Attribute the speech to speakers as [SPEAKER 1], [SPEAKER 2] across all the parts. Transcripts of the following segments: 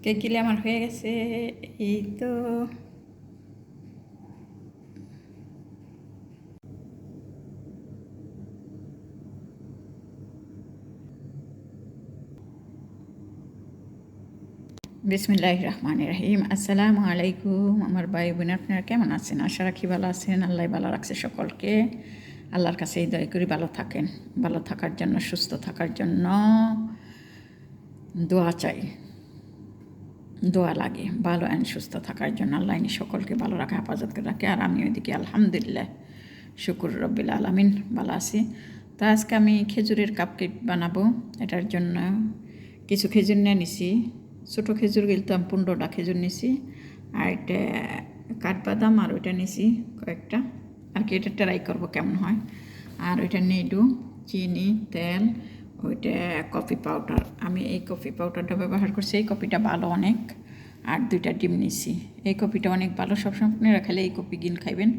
[SPEAKER 1] Cake গিলে আমার হয়ে গেছে। এই তো বিসমিল্লাহির রহমানির রহিম। আসসালামু আলাইকুম আমার ভাই বোন, আপনারা কেমন আছেন? আশা রাখি ভালো আছেন। আল্লাহ ভালো রাখছে সকলকে। আল্লাহর কাছে এই দয়া করি ভালো থাকেন, ভালো থাকার জন্য, সুস্থ থাকার জন্য দোয়া চাই, দোয়া লাগে ভালো অ্যান্ড সুস্থ থাকার জন্য। আল্লাহ সকলকে ভালো রাখা, হেফাজত করে রাখে। আর আমি ওইদিকে আলহামদুলিল্লাহ শুকুর রব্বিল আলামিন ভালো আছি। তো আজকে আমি খেজুরের কাপকেক বানাবো। এটার জন্য কিছু খেজুর নিয়ে নিছি। ছোটো খেজুর গেলতাম 15টা খেজুর নিছি, আর এটা কাঠবাদাম আর ওইটা নিছি কয়েকটা, আর কি এটা ট্রাই করবো কেমন হয়। আর ওইটা নেডু, চিনি, তেল, ওইটা কফি পাউডার। আমি এই কফি পাউডারটা ব্যবহার করছি, এই কফিটা ভালো অনেক। আর 2টা ডিম নিছি। এই কফিটা অনেক ভালো, সবসময় আপনারা খেলে এই কফি গিন খাইবেন।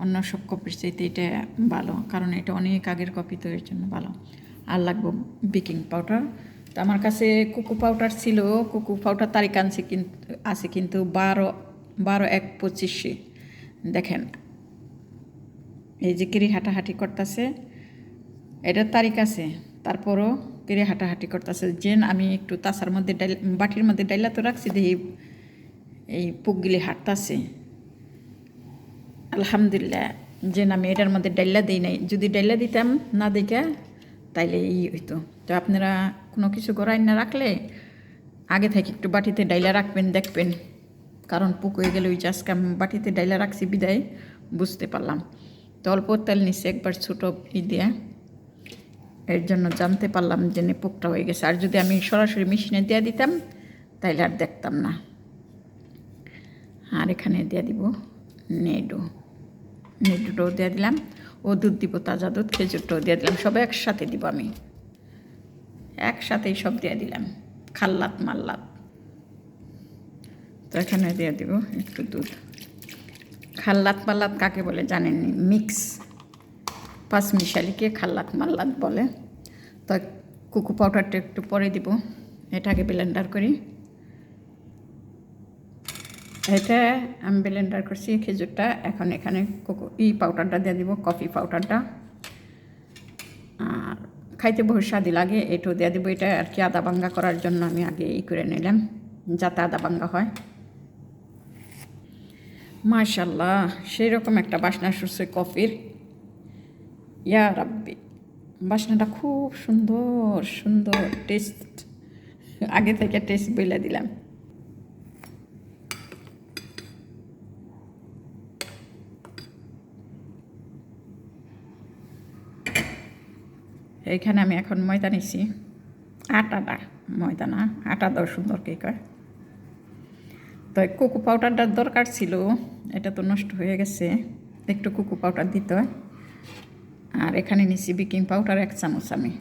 [SPEAKER 1] অন্য সব কফির চাইতে এটা ভালো, কারণ এটা অনেক আগের কফি, তো এর জন্য ভালো। আর লাগবো বেকিং পাউডার। তো আমার কাছে কোকো পাউডার ছিল, কোকো পাউডার তারিখ আনছে কিন্তু আছে, কিন্তু 12/1/25। দেখেন এই যে কিরি হাঁটাহাঁটি করতেছে, এটার তারিখ আছে, তারপরও কিরি হাঁটাহাঁটি করতেছে। যেন আমি একটু তাসার মধ্যে বাটির মধ্যে ডাইলা তো রাখছি, দেখি এই পুকগুলি হাঁটতেছে। আলহামদুলিল্লাহ যেন আমি এটার মধ্যে ডাইলা দিই নাই। যদি ডাইলা দিতাম না দেখা, তাইলে হইতো। তো আপনারা কোনো কিছু গড়াই না রাখলে আগে থেকে একটু বাটিতে ডাইলা রাখবেন, দেখবেন। কারণ পুক হয়ে গেলে ওই যে আজকে আমি বাটিতে ডাইলা রাখছি বিদায় বুঝতে পারলাম। তো অল্প তেল নিচ্ছে একবার ছোটো দিয়া, এর জন্য জানতে পারলাম যে পুকটা হয়ে গেছে। আর যদি আমি সরাসরি মেশিনে দিয়ে দিতাম তাইলে আর দেখতাম না। আর এখানে দিয়ে দিব নেডুটাও দিয়ে দিলাম, ও দুধ দিব, তাজা দুধ, খেজুরটাও দিয়ে দিলাম। সব একসাথে দিব, আমি একসাথেই সব দিয়ে দিলাম, খাল্লাত মাল্লাত। তো এখানে দিয়ে দিব একটু দুধ। খাল্লাত মাল্লাত কাকে বলে জানেননি? মিক্স পাঁচমিশালিকে খাল্লাত মাল্লাত বলে। তো কোকো পাউডারটা একটু পরে দিব, এটাকে ব্লেন্ডার করি। এটা আমি ব্লেন্ডার করছি খেজুরটা। এখন এখানে পাউডারটা দিয়ে দিব, কফি পাউডারটা। আর খাইতে বহু স্বাদই লাগে, এটাও দিয়ে দেবো। এটা আর কি আদা ভাঙ্গা করার জন্য আমি আগে করে নিলাম, যাতে আদা ভাঙ্গা হয়। মাশাল্লাহ সেই রকম একটা বাসনা শুনছে কফির। ইয়া রাব্বি, বাসনাটা খুব সুন্দর সুন্দর, টেস্ট আগে থেকে টেস্ট বলে দিলাম। এইখানে আমি এখন ময়দা নিছি, আটাটা, ময়দা না, আটা দাও সুন্দর কেক হয়। তো কোকো পাউডারটার দরকার ছিল, এটা তো নষ্ট হয়ে গেছে, একটু কোকো পাউডার দিতে হয়। আর এখানে নিছি বেকিং পাউডার 1 চামচ আমি।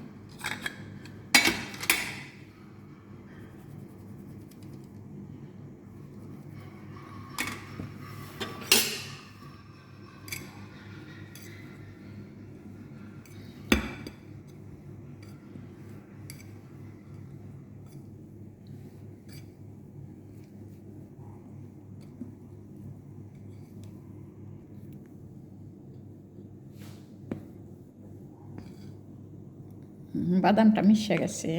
[SPEAKER 1] বাদামটা মিশে গেছে।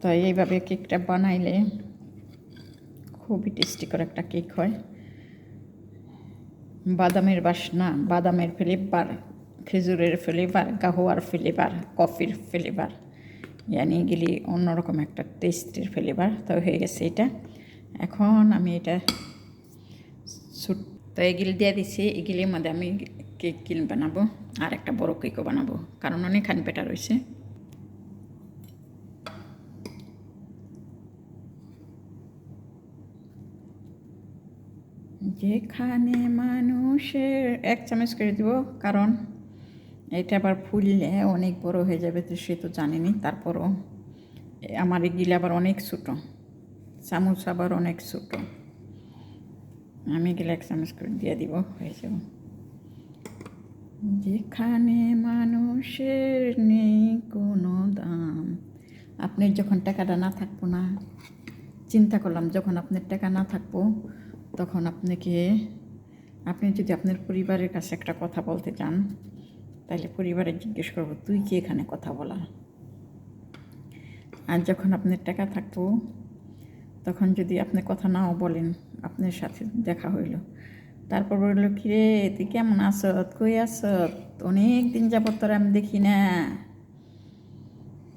[SPEAKER 1] তো এইভাবে কেকটা বানাইলে খুবই টেস্টি করে একটা কেক হয়। বাদামের বাসনা, বাদামের ফ্লেভার, খেজুরের ফ্লেভার, গাহুয়ার ফ্লেভার, কফির ফ্লেভার, ইয়ানি এগুলি অন্যরকম একটা টেস্টের ফ্লেভার। তো হয়ে গেছে এটা। এখন আমি এটা তো এগুলি দিয়ে দিছি। এগুলির মধ্যে আমি কেক বানাবো, আর একটা বড় কেকও বানাবো, কারণ অনেকখানি পেটা রয়েছে। যেখানে মানুষের 1 চামচ করে দিব, কারণ এটা আবার ফুললে অনেক বড় হয়ে যাবে, তো সে তো জানেনি। তারপরও আমার এগুলি আবার অনেক ছোটো, চামচ আবার অনেক ছোটো। আমি এগুলো 1 চামচ করে দিয়ে দিব, হয়ে যাব। যেখানে মানুষের নেই কোনো দাম, আপনার যখন টাকাটা না থাকবো না, চিন্তা করলাম যখন আপনার টাকা না থাকবো তখন আপনি যদি আপনার পরিবারের কাছে একটা কথা বলতে চান তাহলে পরিবারে জিজ্ঞেস করবো তুই কি এখানে কথা বলা। আর যখন আপনার টাকা থাকবো তখন যদি আপনি কথা নাও বলেন, আপনার সাথে দেখা হইল, তারপর বলল কি রে তুই কেমন আসত, কই আসত, অনেক দিন যাবত তোর আমি দেখি না,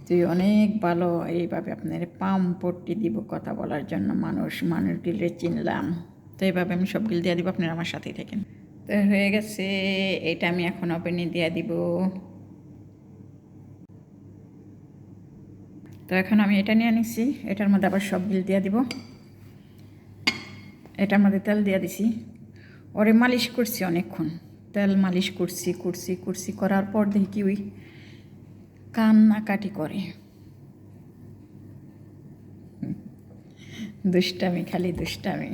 [SPEAKER 1] তুই অনেক ভালো, এইভাবে আপনার পাম পট্টি দিব কথা বলার জন্য। মানুষ গিলে চিনলাম, তো এইভাবে আমি সব গিল দিয়ে দিব, আপনারা আমার সাথেই থাকেন। তো হয়ে গেছে, এটা আমি এখন ওপেনে দিয়ে দিব। তো এখন আমি এটা নিয়ে নিচ্ছি, এটার মধ্যে আবার সব গিল দিয়ে দিব। এটার মধ্যে তেল দিয়ে দিছি, ওরে মালিশ করছি অনেকক্ষণ, তেল মালিশ করছি করার পর দেখি কি ওই কান্নাকাটি করে, দুষ্টামি, খালি দুষ্টামি।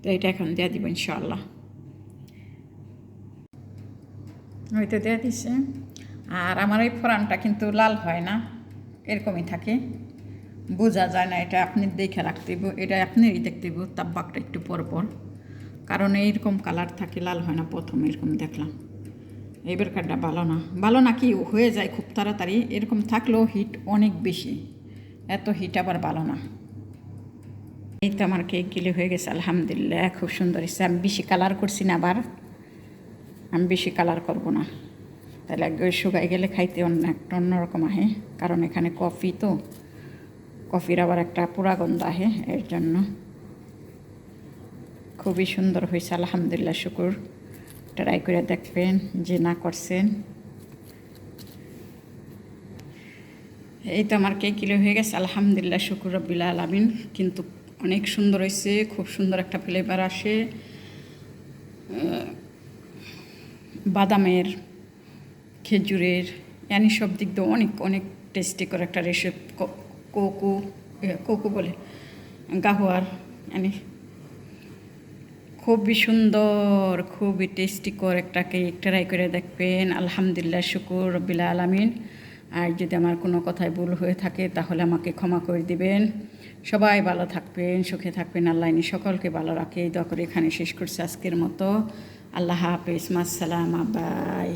[SPEAKER 1] তো এটা এখন দিয়ে দিব ইনশাআল্লাহ। হয়তো দিয়ে দিছে। আর আমার এই ফোড়নটা কিন্তু লাল হয় না, এরকমই থাকে, বোঝা যায় না। এটা আপনি দেখে রাখতে হইব, এটা আপনারই দেখতে হইব তাব্বাকটা একটু পর পর, কারণ এইরকম কালার থাকে, লাল হয় না। প্রথমে এরকম দেখলাম, এইবার কাঠটা ভালো না কি হয়ে যায় খুব তাড়াতাড়ি, এরকম থাকলেও হিট অনেক বেশি, এত হিট আবার ভালো না। এই তো আমার কেকগুলি হয়ে গেছে আলহামদুলিল্লাহ, খুব সুন্দর হয়েছে। আমি বেশি কালার করছি না, আবার আমি বেশি কালার করব না, তাহলে শুকাই গেলে খাইতে একটা অন্যরকম আহে, কারণ এখানে কফি, তো কফির আবার একটা পুরা গন্ধ আহে, এর জন্য। খুবই সুন্দর হয়েছে আলহামদুলিল্লাহ, শুকুর। ট্রাই করে দেখবেন যে না করছেন। এই তো আমার কেকগুলো হয়ে গেছে আলহামদুলিল্লাহ, শুকুর রব্বিল আলামিন। কিন্তু অনেক সুন্দর হয়েছে, খুব সুন্দর একটা ফ্লেভার আসে, বাদামের, খেজুরের, সব দিক দিয়ে অনেক অনেক টেস্টি করে একটা রেসিপি। কোকো বলে গাহুয়ার, খুবই সুন্দর, খুবই টেস্টি করে একটা কেক। ট্রাই করে দেখবেন আলহামদুলিল্লাহ, শুকুর রব্বিল আলামিন। আর যদি আমার কোনো কথায় ভুল হয়ে থাকে তাহলে আমাকে ক্ষমা করে দিবেন। সবাই ভালো থাকবেন, সুখে থাকবেন, আল্লাহ সকলকে ভালো রাখে। দয়া করে এখানে শেষ করছি আজকের মতো। আল্লাহ হাফেজ, মাসসালাম, বাই।